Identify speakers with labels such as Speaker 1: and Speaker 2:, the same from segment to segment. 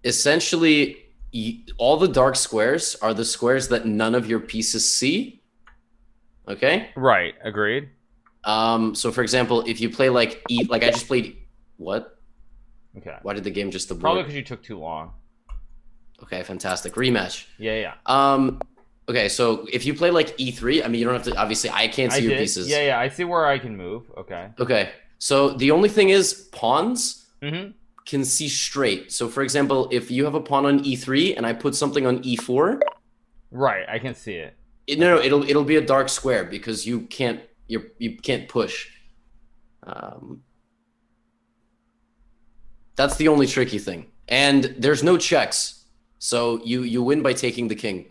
Speaker 1: essentially, all the dark squares are the squares that none of your pieces see. Okay.
Speaker 2: Right. Agreed.
Speaker 1: So for example, if you play like like I just played what?
Speaker 2: Okay.
Speaker 1: Why did the game just
Speaker 2: Probably
Speaker 1: abort?
Speaker 2: because you took too long.
Speaker 1: Okay, fantastic. Rematch.
Speaker 2: Yeah, yeah.
Speaker 1: Okay, so if you play like e3, I mean, you don't have to. Obviously, I can't
Speaker 2: I
Speaker 1: see your
Speaker 2: did. Yeah,
Speaker 1: pieces.
Speaker 2: yeah. I see where I can move. Okay.
Speaker 1: Okay, so the only thing is pawns
Speaker 2: Mm-hmm.
Speaker 1: can see straight. So for example, if you have a pawn on e3 and I put something on e4,
Speaker 2: Right. I can see it.
Speaker 1: no,
Speaker 2: Okay.
Speaker 1: it'll be a dark square because you can't push. Um, that's the only tricky thing, and there's no checks, so you win by taking the king.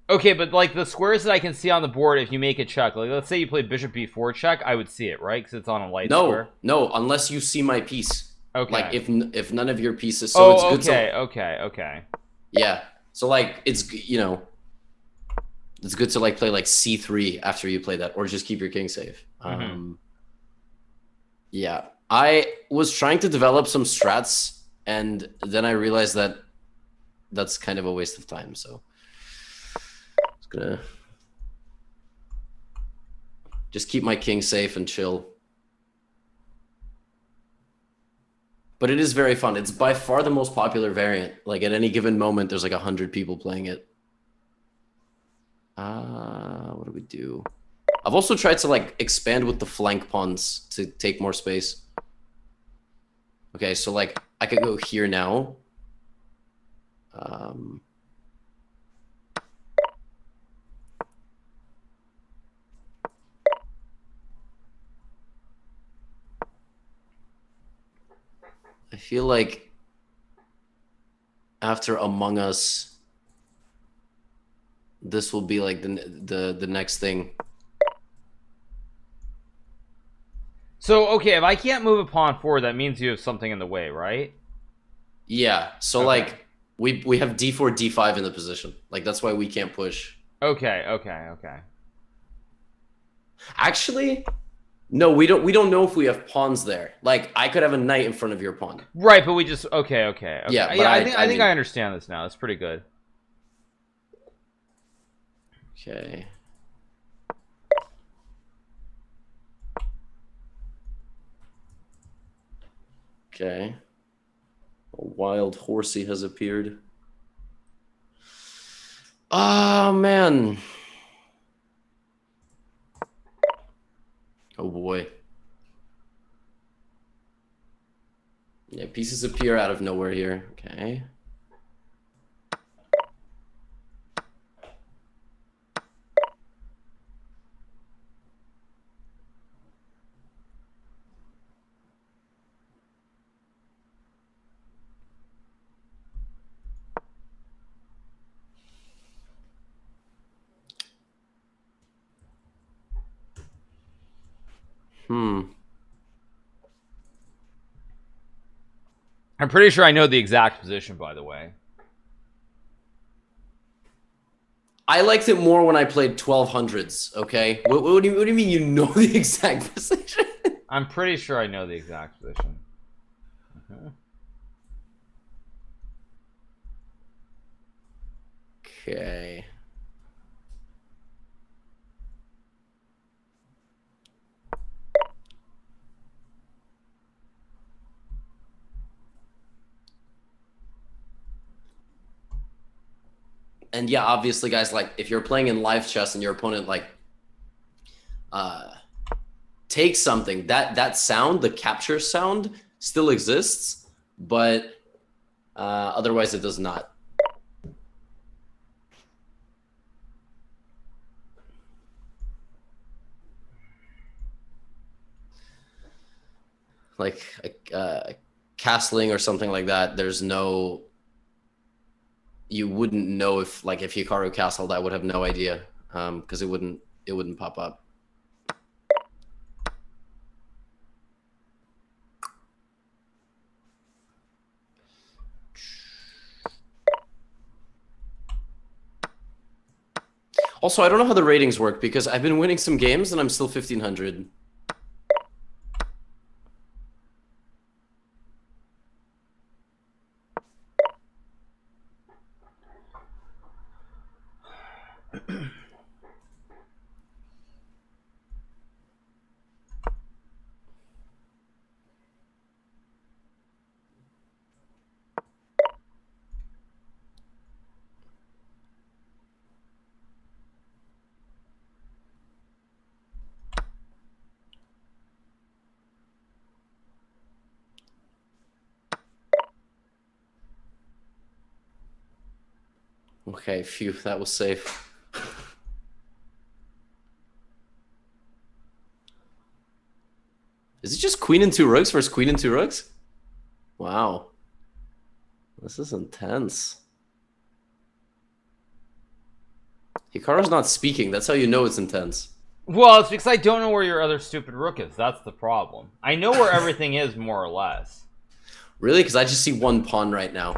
Speaker 2: Okay, but like the squares that I can see on the board, if you make a check, like let's say you play bishop b4 check, I would see it, right? Because it's on a light
Speaker 1: No,
Speaker 2: square.
Speaker 1: no, unless you see my piece. Like
Speaker 2: Okay.
Speaker 1: if none of your pieces, so it's
Speaker 2: Oh,
Speaker 1: good to
Speaker 2: okay, okay, okay.
Speaker 1: yeah. So like it's good to like play like c3 after you play that, or just keep your king safe.
Speaker 2: Mm-hmm.
Speaker 1: Yeah, I was trying to develop some strats, and then I realized that that's kind of a waste of time. So it's gonna just keep my king safe and chill. But it is very fun. It's by far the most popular variant. Like at any given moment, there's like 100 people playing it. What do we do? I've also tried to like expand with the flank pawns to take more space. Okay, so like I could go here now. Um, I feel like after Among Us, this will be like the next thing.
Speaker 2: So okay, if I can't move a pawn forward, that means you have something in the way, right?
Speaker 1: Yeah, so
Speaker 2: Okay.
Speaker 1: like we have d4 d5 in the position. Like that's why we can't push.
Speaker 2: Okay, okay, okay.
Speaker 1: Actually, no, we don't know if we have pawns there. Like I could have a knight in front of your pawn.
Speaker 2: Right, but we just okay, okay,
Speaker 1: Yeah,
Speaker 2: okay.
Speaker 1: but
Speaker 2: Yeah, I
Speaker 1: I
Speaker 2: think
Speaker 1: I
Speaker 2: I think I
Speaker 1: mean,
Speaker 2: understand this now. That's pretty good.
Speaker 1: okay. Okay. A wild horsey has appeared. Oh man. Oh boy. Yeah, pieces appear out of nowhere here. Okay. Hmm.
Speaker 2: I'm pretty sure I know the exact position, by the way.
Speaker 1: I liked it more when I played 1200s, okay? What do you mean you know the exact position?
Speaker 2: I'm pretty sure I know the exact position. Okay.
Speaker 1: Okay. And yeah, obviously, guys, like if you're playing in live chess and your opponent like uh takes something, that sound, the capture sound, still exists, but otherwise it does not. Like castling or something like that, there's no, you wouldn't know if Hikaru castled, I would have no idea, because it wouldn't pop up. Also, I don't know how the ratings work because I've been winning some games and I'm still 1500. Okay, phew, that was safe. Is it just queen and 2 rooks versus queen and 2 rooks? Wow. This is intense. Hikaru's not speaking. That's how you know it's intense.
Speaker 2: Well, it's because I don't know where your other stupid rook is. That's the problem. I know where everything is, more or less.
Speaker 1: Really? Because I just see one pawn right now.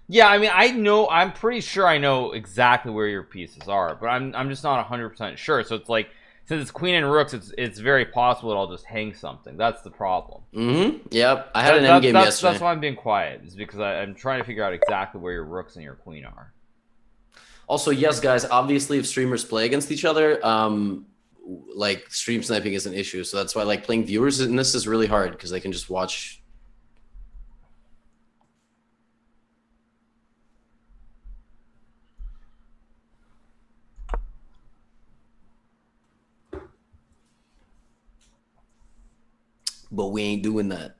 Speaker 2: Yeah, I mean, I know. I'm pretty sure I know exactly where your pieces are, but I'm just not 100% sure. So it's like, since it's queen and rooks, it's very possible that I'll just hang something. That's the problem.
Speaker 1: Mm-hmm. Yep. I had an endgame yesterday.
Speaker 2: That's why I'm being quiet. Is because I'm trying to figure out exactly where your rooks and your queen are.
Speaker 1: Also, yes, guys, obviously if streamers play against each other, like stream sniping is an issue. So that's why like playing viewers in this is really hard because they can just watch. But we ain't doing that.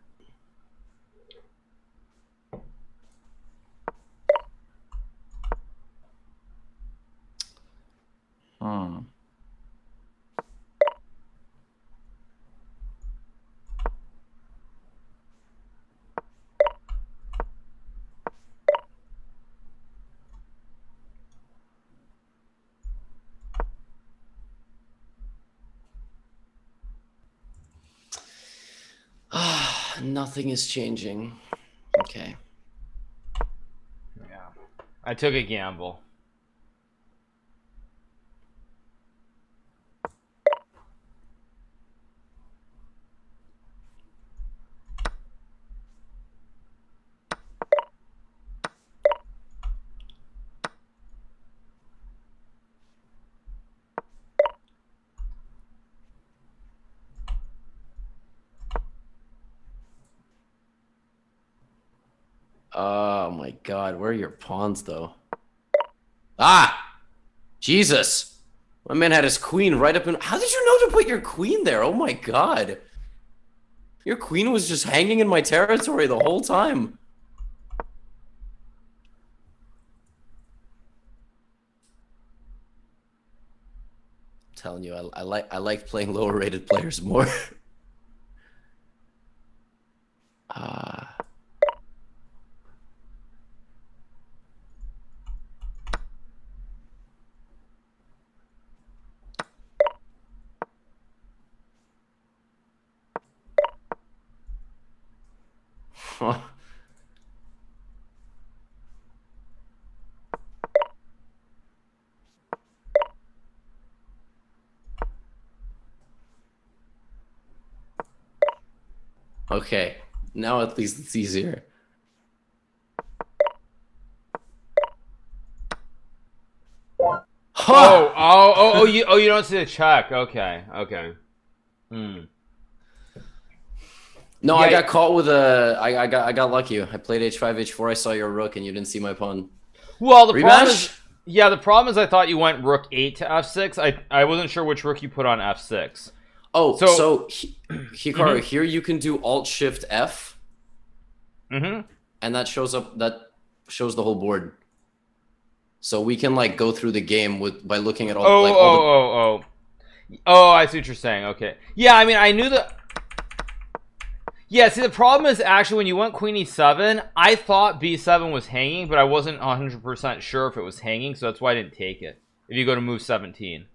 Speaker 1: Nothing is changing. Okay.
Speaker 2: Yeah. I took a gamble.
Speaker 1: Oh my God, where are your pawns though? Ah, Jesus! My man had his queen right up in. How did you know to put your queen there? Oh my God! Your queen was just hanging in my territory the whole time. I'm telling you, I like playing lower rated players more. Okay, now at least it's easier.
Speaker 2: You don't see the check. Okay.
Speaker 1: No,
Speaker 2: Yeah,
Speaker 1: I got caught with a. I got lucky. I played h5, h4. I saw your rook, and you didn't see my pawn.
Speaker 2: Well, the problem
Speaker 1: Rematch?
Speaker 2: is, yeah, the problem is I thought you went rook 8 to f6. I wasn't sure which rook you put on f6.
Speaker 1: Oh, so Hikaru, here you can do Alt Shift F, and that shows up. That shows the whole board. So we can like go through the game with by looking at all.
Speaker 2: Oh, I see what you're saying. Okay, yeah, I mean, I knew that. Yeah, see, the problem is actually when you went queen e7, I thought b7 was hanging, but I wasn't 100% sure if it was hanging, so that's why I didn't take it. If you go to move 17.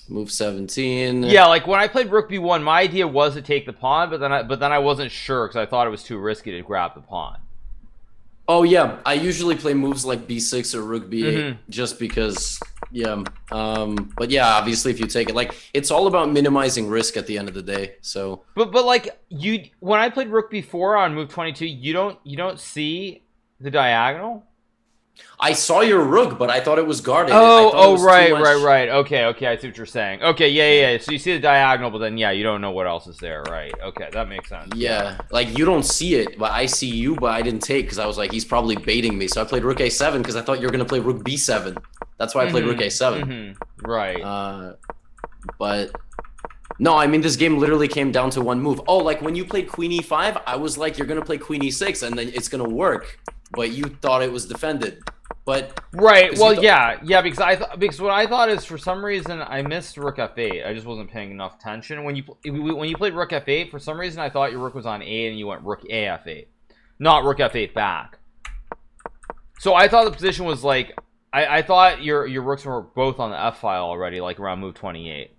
Speaker 1: Move 17.
Speaker 2: Yeah, like when I played rook b1, my idea was to take the pawn, but then I wasn't sure because I thought it was too risky to grab the pawn.
Speaker 1: Oh yeah, I usually play moves like b6 or rook b8 just because. Yeah, but yeah, obviously if you take it, like it's all about minimizing risk at the end of the day. So,
Speaker 2: but like when I played rook b4 on move 22, you don't see the diagonal.
Speaker 1: I saw your rook, but I thought it was guarded.
Speaker 2: Right. Okay, I see what you're saying. Okay, yeah. So you see the diagonal, but then yeah, you don't know what else is there, right? Okay, that makes sense.
Speaker 1: Yeah, like you don't see it, but I see you, but I didn't take because I was like, he's probably baiting me. So I played rook a7 because I thought you were gonna play rook b7. That's why I played rook a7.
Speaker 2: Right.
Speaker 1: But no, I mean this game literally came down to one move. Oh, like when you played queen e5, I was like, you're gonna play queen e6, and then it's gonna work. but you thought it was defended. But
Speaker 2: Right.
Speaker 1: because you
Speaker 2: Well,
Speaker 1: thought,
Speaker 2: yeah. Because because what I thought is for some reason I missed Rook F8. I just wasn't paying enough attention when you played Rook F8. For some reason, I thought your Rook was on 8 and you went Rook A F8, not Rook F8 back. So I thought the position was like I thought your rooks were both on the F file already, like around move 28.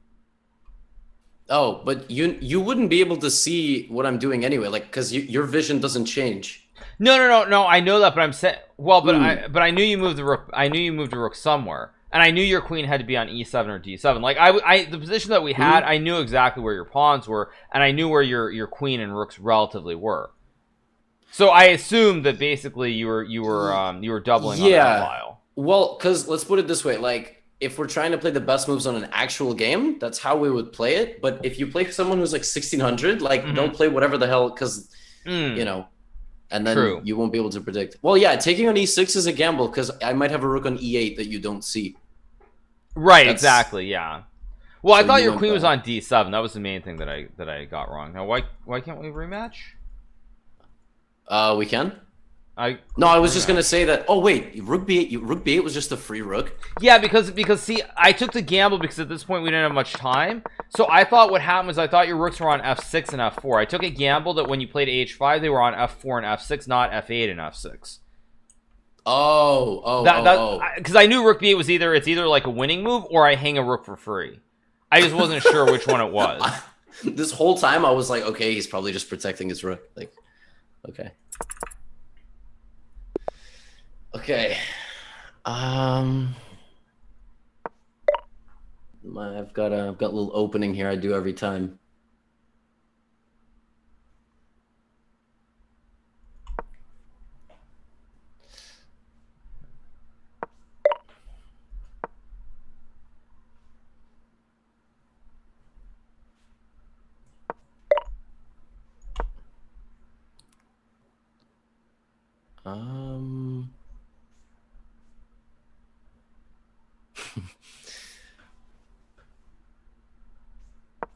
Speaker 1: oh, but you wouldn't be able to see what I'm doing anyway, like because your vision doesn't change.
Speaker 2: No. I know that, but I'm saying, well,
Speaker 1: Hmm.
Speaker 2: but I knew you moved the rook. I knew you moved the rook somewhere, and I knew your queen had to be on E7 or D7. Like the position that we had,
Speaker 1: Hmm.
Speaker 2: I knew exactly where your pawns were, and I knew where your queen and rooks relatively were. So I assumed that basically you were doubling on the F
Speaker 1: Yeah.
Speaker 2: file.
Speaker 1: Well, because let's put it this way, like if we're trying to play the best moves on an actual game, that's how we would play it. But if you play someone who's like 1600, like they'll
Speaker 2: Mm-hmm.
Speaker 1: play whatever the hell, because you
Speaker 2: Mm,
Speaker 1: know, and then
Speaker 2: true.
Speaker 1: you won't be able to predict. Well, yeah, taking on E6 is a gamble because I might have a rook on E8 that you don't see.
Speaker 2: Right.
Speaker 1: That's
Speaker 2: Exactly. Yeah. Well, I
Speaker 1: so
Speaker 2: thought
Speaker 1: you
Speaker 2: your
Speaker 1: went
Speaker 2: queen was
Speaker 1: back.
Speaker 2: on D7. That was the main thing that I got wrong. Now, why can't we rematch?
Speaker 1: We can.
Speaker 2: I
Speaker 1: No, I
Speaker 2: clicked
Speaker 1: was just gonna
Speaker 2: rematch.
Speaker 1: say that. Oh wait, rook B8 was just a free rook.
Speaker 2: Yeah, because see, I took the gamble because at this point we didn't have much time. So I thought what happened was I thought your rooks were on F6 and F4. I took a gamble that when you played H5 they were on F4 and F6, not F8 and F6. That
Speaker 1: Oh.
Speaker 2: because I knew Rook B8 was it's either like a winning move or I hang a rook for free. I just wasn't sure which one it was.
Speaker 1: This whole time I was like, okay, he's probably just protecting his rook. Like, okay, okay. Um, I've got a little opening here. I do every time. Um,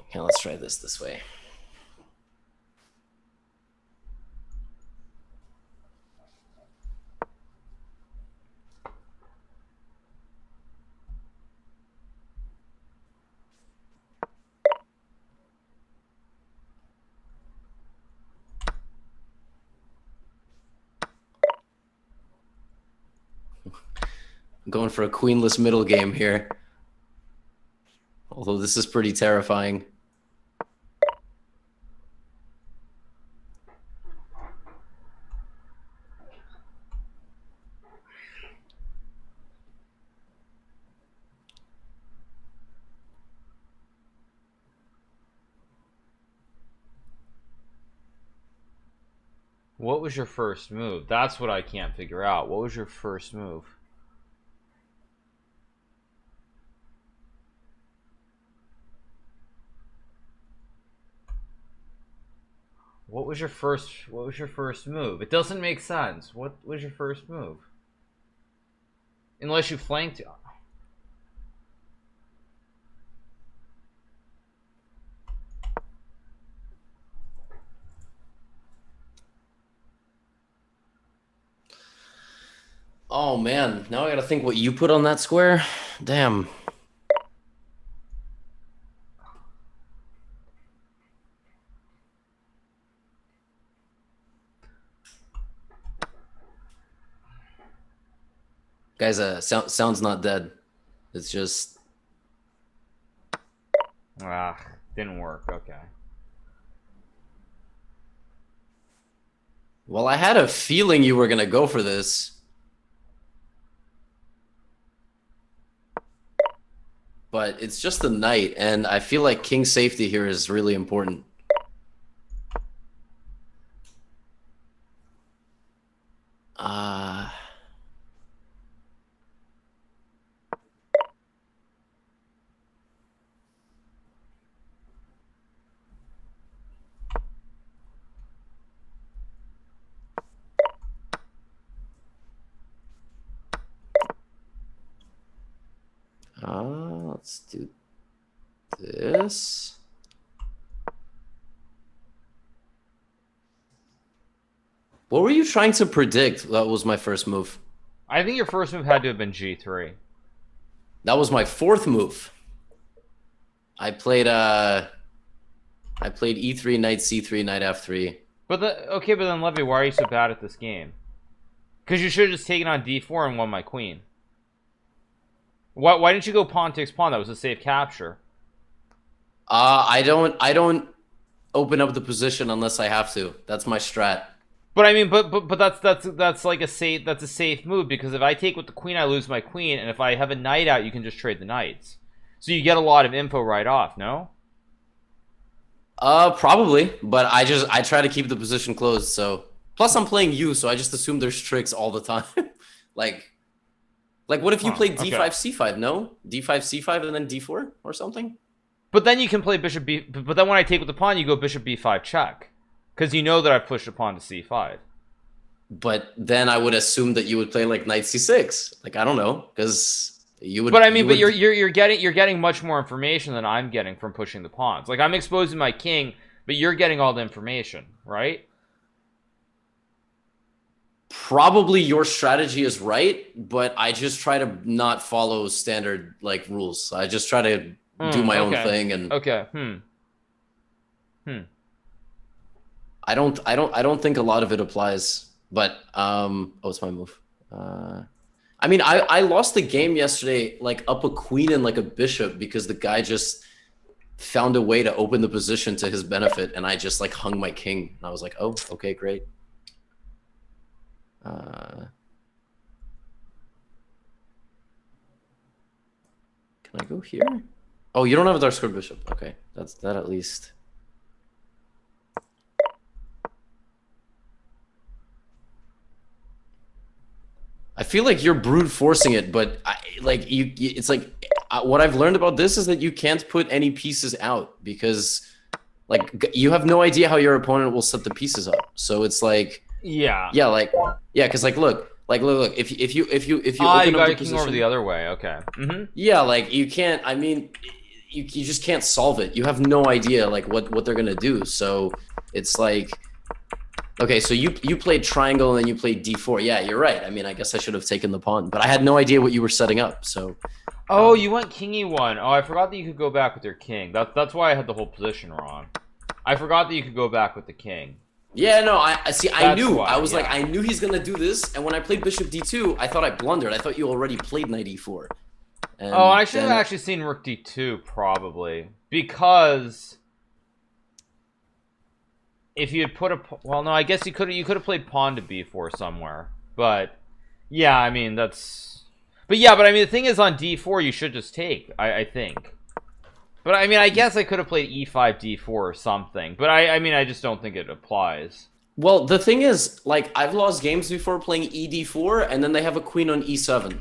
Speaker 1: okay, let's try this way. I'm going for a queenless middle game here. Although this is pretty terrifying.
Speaker 2: What was your first move? That's what I can't figure out. What was your first move? What was your first move? It doesn't make sense. What was your first move? Unless you flanked.
Speaker 1: Oh man, now I gotta think what you put on that square. Damn. Guys, sound's not dead. It's just
Speaker 2: Ah, didn't work. Okay.
Speaker 1: well, I had a feeling you were gonna go for this. But it's just the knight, and I feel like king safety here is really important. Uh let's do this. What were you trying to predict? That was my first move.
Speaker 2: I think your first move had to have been G3.
Speaker 1: That was my fourth move. I played E3, knight C3, knight F3.
Speaker 2: But then Levy, why are you so bad at this game? Because you should have just taken on D4 and won my queen. Why didn't you go pawn takes pawn? That was a safe capture.
Speaker 1: I don't open up the position unless I have to. That's my strat.
Speaker 2: But I mean, but that's like a safe move, because if I take with the queen, I lose my queen, and if I have a knight out, you can just trade the knights. So you get a lot of info right off, no?
Speaker 1: Probably, but I try to keep the position closed. So plus I'm playing you, so I just assume there's tricks all the time. like what if you played D5 C5? No, D5 C5 and then D4 or something.
Speaker 2: But then you can play bishop B. But then when I take with the pawn, you go bishop B5 check, because you know that I've pushed a pawn to C5.
Speaker 1: But then I would assume that you would play like knight C6. Like I don't know, because.
Speaker 2: But I mean, you're getting much more information than I'm getting from pushing the pawns. Like I'm exposing my king, but you're getting all the information, right?
Speaker 1: Probably your strategy is right, but I just try to not follow standard like rules. I just try to do my own thing and I don't think a lot of it applies. But oh, it's my move. I mean, I lost the game yesterday, like up a queen and like a bishop, because the guy just found a way to open the position to his benefit, and I just like hung my king. And I was like, oh, okay, great. Can I go here? Oh, you don't have a dark squared bishop. Okay, that's that at least. I feel like you're brute forcing it, but it's like what I've learned about this is that you can't put any pieces out, because like you have no idea how your opponent will set the pieces up. So it's like because look, if you open
Speaker 2: you
Speaker 1: up
Speaker 2: got
Speaker 1: the
Speaker 2: a king
Speaker 1: position
Speaker 2: over the other way. Okay.
Speaker 1: Yeah, like you can't. I mean, you just can't solve it. You have no idea like what they're gonna do. So it's like. Okay, so you played triangle and then you played d4. Yeah, you're right. I mean, I guess I should have taken the pawn, but I had no idea what you were setting up. So.
Speaker 2: Oh, you went king e1. Oh, I forgot that you could go back with your king. That's why I had the whole position wrong. I forgot that you could go back with the king.
Speaker 1: Yeah, no, I see. I knew. I was like, I knew he's gonna do this. And when I played bishop d2, I thought I blundered. I thought you already played knight e4. And
Speaker 2: oh, I should have actually seen rook d2 probably, because. If you had put a no, I guess you could have played pawn to b4 somewhere, but yeah, I mean but I mean the thing is on d4 you should just take, I think, but I mean I guess I could have played e5 d4 or something, but I mean I just don't think it applies.
Speaker 1: Well, the thing is, like I've lost games before playing ed4 and then they have a queen on e7.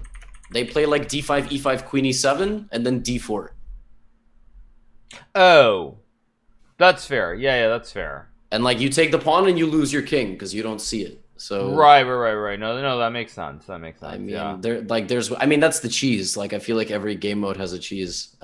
Speaker 1: They play like d5 e5 queen e7 and then d4.
Speaker 2: Oh, that's fair. Yeah, that's fair.
Speaker 1: And like you take the pawn and you lose your king because you don't see it. So
Speaker 2: right. No, that makes sense. I mean,
Speaker 1: there's. I mean, that's the cheese. Like I feel like every game mode has a cheese.